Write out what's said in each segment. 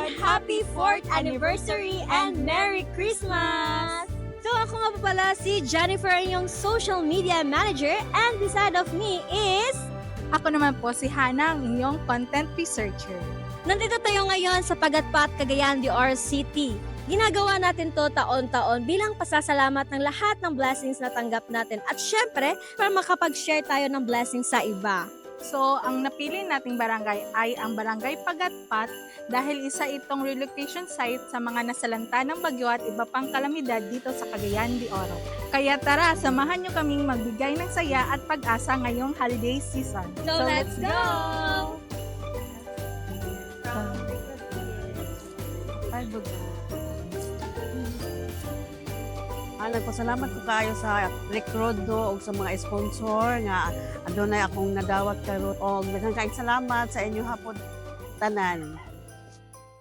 Sponsored Happy 4th Anniversary and Merry Christmas! So ako nga po pala si Jennifer, yung social media manager, and beside of me is... Ako naman po si Hana, ang inyong content researcher. Nandito tayo ngayon sa Pagatpat, Cagayan de Oro City. Ginagawa natin to taon-taon bilang pasasalamat ng lahat ng blessings na tanggap natin at syempre para makapag-share tayo ng blessings sa iba. So, ang napili nating barangay ay ang Barangay Pagatpat dahil isa itong relocation site sa mga nasalanta ng bagyo at iba pang kalamidad dito sa Cagayan de Oro. Kaya tara, samahan nyo kaming magbigay ng saya at pag-asa ngayong holiday season. So let's go! Nagpasalamat ko kayo sa Rick Rodo o sa mga sponsor nga adunay akong nadawat karon og daghang kaayong salamat sa inyo hapon tanan.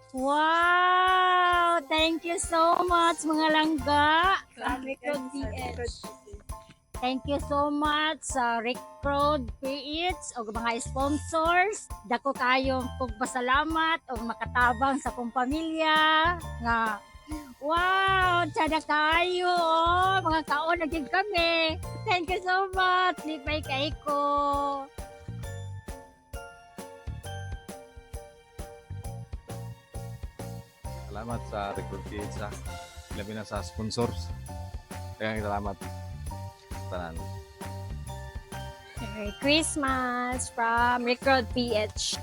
Wow! Thank you so much mga langga sa Rick Road PH. Thank you so much sa Rick Road PH o mga sponsors. Dako kayo kong pasalamat o makatabang sa kong pamilya nga wow, tsada kayo, oh. Mga kaon na din kami. Thank you so much, lipay kay ko. Salamat sa Record Kids, labi na sa sponsors. Kaya salamat tanan. Merry Christmas from Rick Road PH.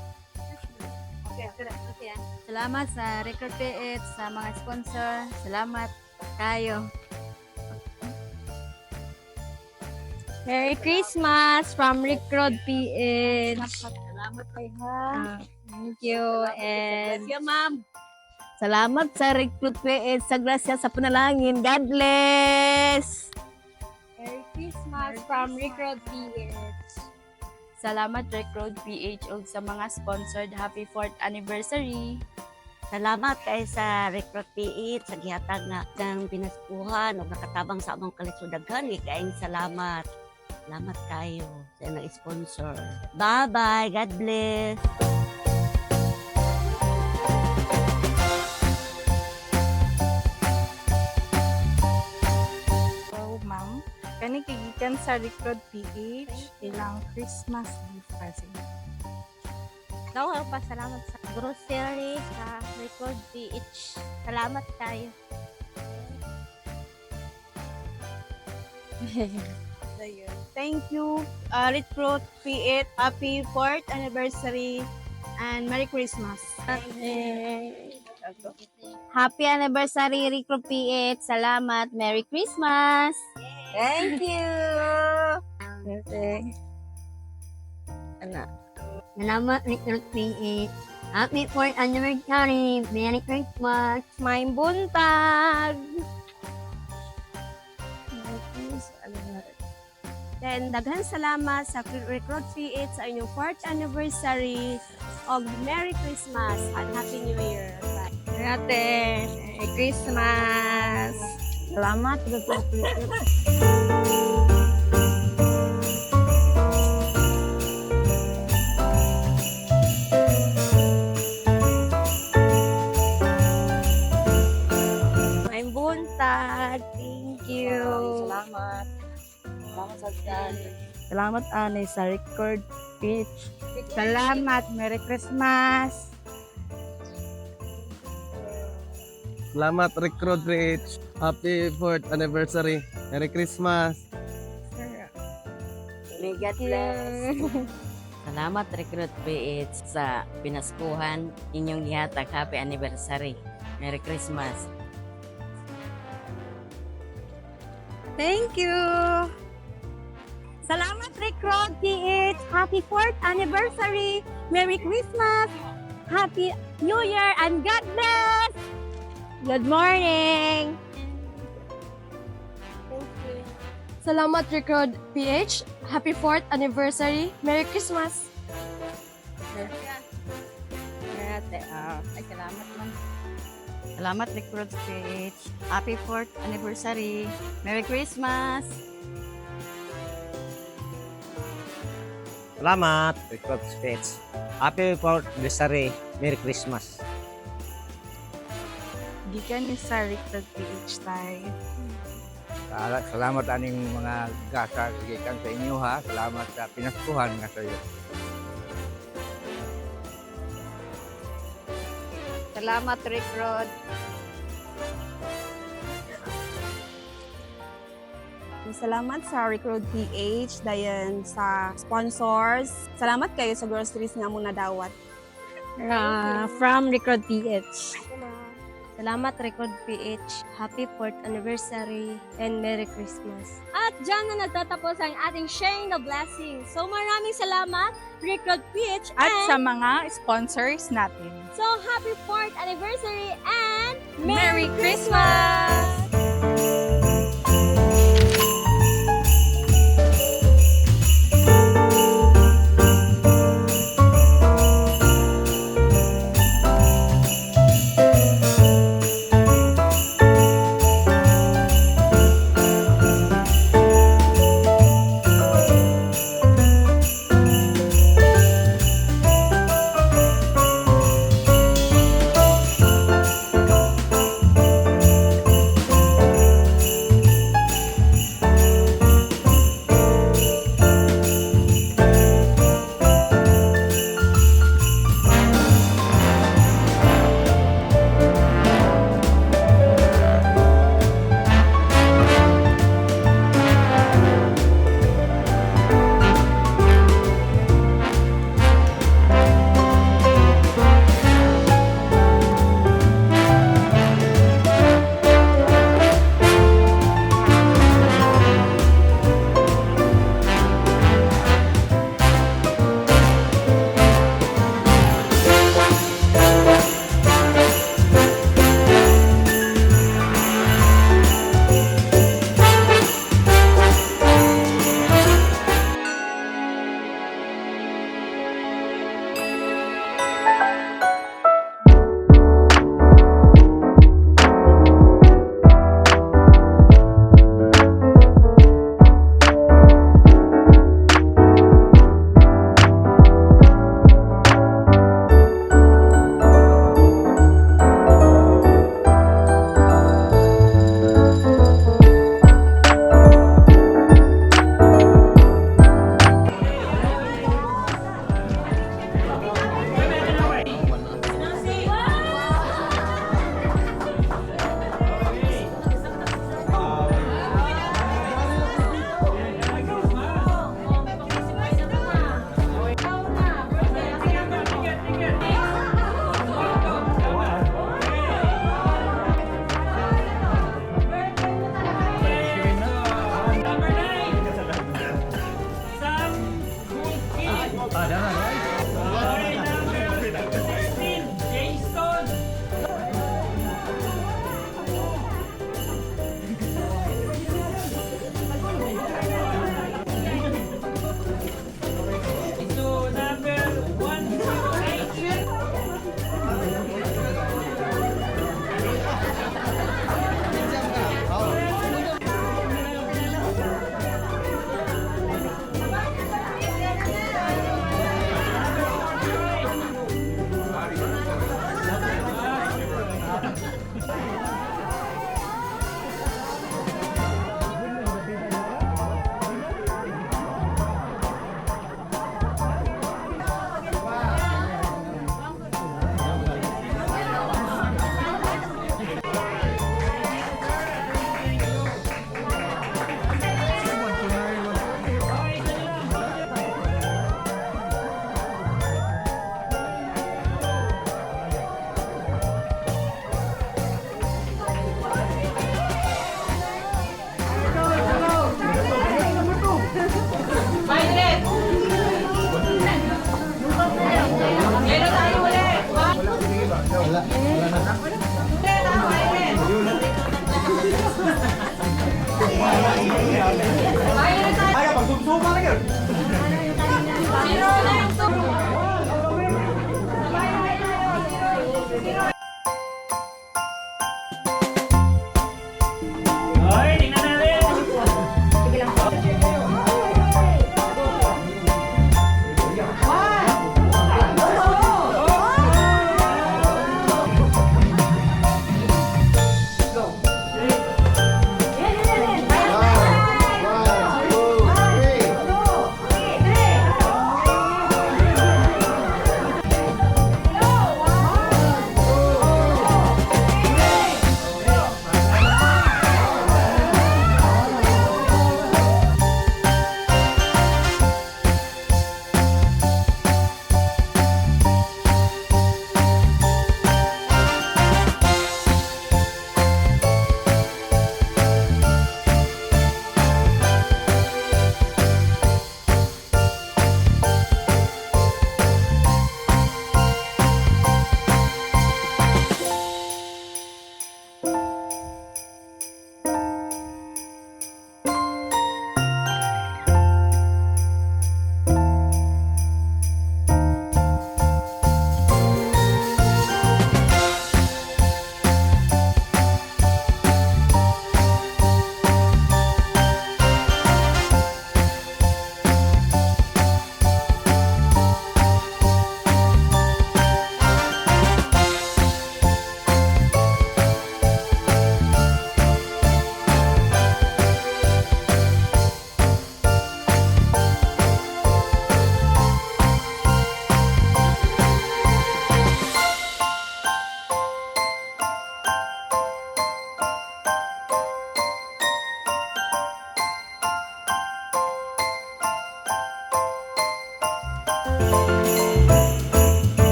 Salamat sa Record PH sa mga sponsor. Salamat kayo. Merry Christmas from Rick Road PH. Salamat kayo. Thank you. And Ma'am. Salamat sa Record PH sa grasya sa panalangin. God bless. Merry Christmas from Rick Road PH. Salamat Rick Road PH ug sa mga sponsored Happy 4th Anniversary. Salamat kay sa Recruit PH sa gihatag nga ng pinaskuhan o nakatabang sa among kalisudaghan. Kaayong salamat. Salamat kayo sa inyong sponsor. Bye-bye. God bless. So, ma'am, kani kigikan sa Recruit PH ilang Christmas gift present. Daw pa salamat sa grocery sa Rick Road PH. Salamat tayo. Thank you, Recruit PH. Happy 4th anniversary and Merry Christmas. Happy anniversary Rick Road PH. Salamat. Merry Christmas. Thank you. Salamat, Recruit PH. Happy 4th anniversary. Merry Christmas. May buntag. Then, daghan salamat sa Recruit PH sa inyong 4th anniversary of Merry Christmas and Happy New Year. Ate, Merry Christmas. Salamat, Recruit PH. May buntag. Thank you. Salamat. Salamat sa Salamat, Anay, sa Record PH. Salamat, Merry Christmas. Salamat Record PH. Happy 4th Anniversary. Merry Christmas. May God bless. Salamat, Recruit PH, sa pinaskuhan inyong gihatag. Happy anniversary. Merry Christmas. Thank you. Salamat Rick Road PH. Happy 4th anniversary. Merry Christmas. Happy New Year and God bless. Good morning. Salamat Rick Road PH. Happy 4th anniversary. Merry Christmas. Ay, salamat man. Salamat, Recruit PH. Happy 4th anniversary. Merry Christmas. Salamat, Record Speech. Happy 4th anniversary. Merry Christmas. gikan ni sa Recruit PH tay. Salamat aning mga gasa gikan sa inyo ha. Salamat sa pinaskuhan nga kayo. Salamat, Rick Rod. Salamat sa Recruit PH, dayon sa sponsors. Salamat kayo sa groceries nga mong nadawat. From Recruit PH. Salamat Record PH. Happy 4th anniversary and Merry Christmas. At dyan na nagtatapos ang ating sharing the blessings. So maraming salamat, Recruit PH, At and sa mga sponsors natin. so happy 4th anniversary and Merry Christmas!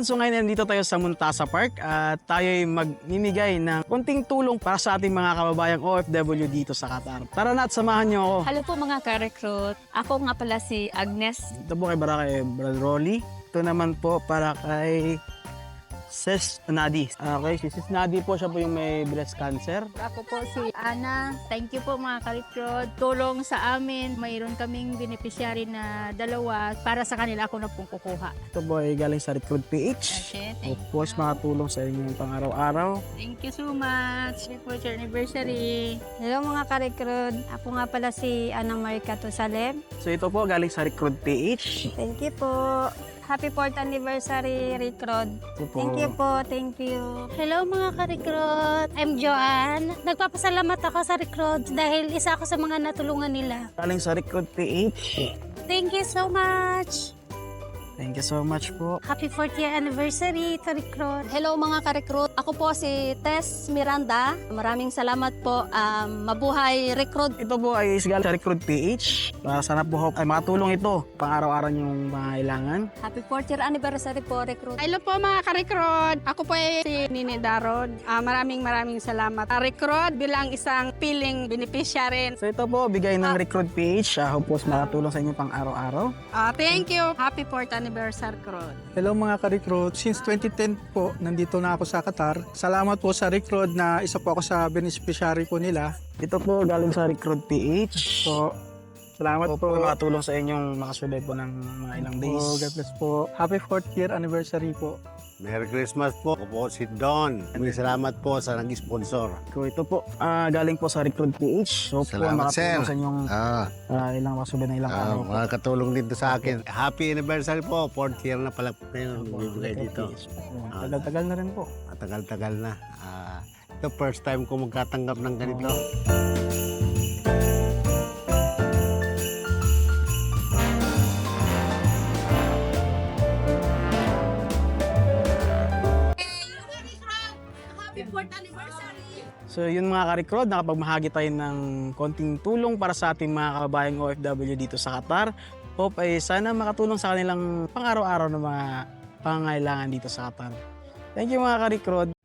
So ngayon nandito tayo sa Montasa Park at tayo'y magmimigay ng konting tulong para sa ating mga kababayang OFW dito sa Qatar. Tara na at samahan niyo ako. Hello po mga ka-recruit. Ako nga pala si Agnes. Ito po kay Brother Rolly. Ito naman po para kay Sis Nadi. Okay, si Sis Nadi po, siya po yung may breast cancer. Ako po si Ana. Thank you po mga ka-recruit. Tulong sa amin. Mayroon kaming beneficiary na 2. Para sa kanila ako na pong kukuha. Ito po ay galing sa Recruit PH. Okay, Of course, makatulong sa inyong pang-araw-araw. Thank you so much for your anniversary. Hello mga ka-recruit. Ako nga pala si Ana Marica Tusalem. So ito po galing sa Recruit PH. Thank you po. Happy 4th anniversary, Recruit. Ito po. Thank you po. Thank you. Hello mga ka-recruit. I'm Joanne. Nagpapasalamat ako sa recruit dahil isa ako sa mga natulungan nila. Galing sa Recruit PH. Thank you so much. Thank you so much po. Happy 4th year anniversary to recruit. Hello mga ka-recruit. Ako po si Tess Miranda. Maraming salamat po. Mabuhay, Recruit. Ito po ay galing sa Recruit PH. Sana po ay makatulong ito pang-araw-araw yung mga kailangan. Happy 4th year anniversary po, Recruit. Hello po mga ka-recruit. Ako po ay si Nini Darod. Maraming salamat. Recruit bilang isang piling beneficiary. So ito po, bigay ng Recruit PH. Hope po makatulong sa inyo pang-araw-araw. Thank you. Happy 4th anniversary, Recruit. Hello mga ka-recruit. Since 2010 po, nandito na ako sa Qatar. Salamat po sa Recruit na isa po ako sa beneficiary po nila. Ito po galing sa Recruit PH. So, salamat po. Makatulong sa inyong makasurvive po ng mga ilang days. God bless po. Happy 4th year anniversary po. Merry Christmas po. Ako po si Don. Maraming salamat po sa nag-sponsor. So ito po, galing po sa Recruit PH. So Salamat, po, sir. makatulong sa inyong ilang makasurvive na ilang araw po. Makakatulong dito sa akin. Happy anniversary po. 4th year na pala po kayo bibigay dito. Tagal-tagal na rin po. Tagal-tagal na. Ito first time ko magkatanggap ng ganito. So yun mga ka-recruit, nakapagmahagi tayo ng konting tulong para sa ating mga kababayang OFW dito sa Qatar. Hope ay sana makatulong sa kanilang pang-araw-araw na mga pangangailangan dito sa Qatar. Thank you mga ka-recruit.